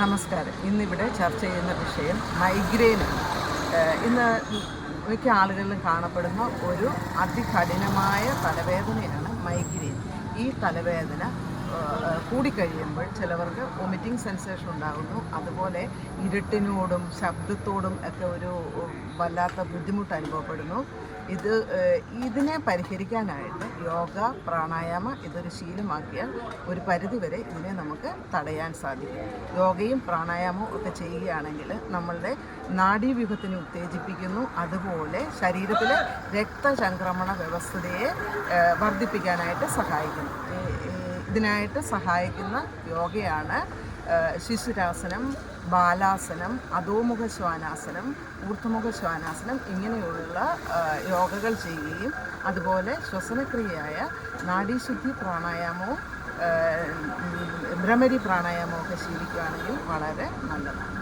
നമസ്കാരം. ഇന്നിവിടെ ചർച്ച ചെയ്യുന്ന വിഷയം മൈഗ്രെയിനാണ്. ഇന്ന് മിക്ക ആളുകളിലും കാണപ്പെടുന്ന ഒരു അതികഠിനമായ തലവേദനയാണ് മൈഗ്രെയിൻ. ഈ തലവേദന കൂടിക്കഴിയുമ്പോൾ ചിലവർക്ക് വൊമിറ്റിംഗ് സെൻസേഷൻ ഉണ്ടാകുന്നു. അതുപോലെ ഇരുട്ടിനോടും ശബ്ദത്തോടും ഒക്കെ ഒരു വല്ലാത്ത ബുദ്ധിമുട്ട് അനുഭവപ്പെടുന്നു. ഇതിനെ പരിഹരിക്കാനായിട്ട് യോഗ, പ്രാണായാമ ഇതൊരു ശീലമാക്കിയാൽ ഒരു പരിധിവരെ ഇതിനെ നമുക്ക് തടയാൻ സാധിക്കും. യോഗയും പ്രാണായാമവും ഒക്കെ ചെയ്യുകയാണെങ്കിൽ നമ്മളുടെ നാഡീവ്യൂഹത്തിനെ ഉത്തേജിപ്പിക്കുന്നു. അതുപോലെ ശരീരത്തിലെ രക്തചംക്രമണ വ്യവസ്ഥയെ വർദ്ധിപ്പിക്കാനായിട്ട് സഹായിക്കുന്നു. ഇതിനായിട്ട് സഹായിക്കുന്ന യോഗയാണ് ശിശുരാസനം, ബാലാസനം, അധോമുഖ ശ്വാനാസനം, ഊർധ്വമുഖ ശ്വാനാസനം. ഇങ്ങനെയുള്ള യോഗകൾ ചെയ്യുകയും അതുപോലെ ശ്വസനക്രിയയായ നാഡീശുദ്ധി പ്രാണായാമവും ഭ്രമരി പ്രാണായാമവും ഒക്കെ ശീലിക്കുകയാണെങ്കിൽ വളരെ നല്ലതാണ്.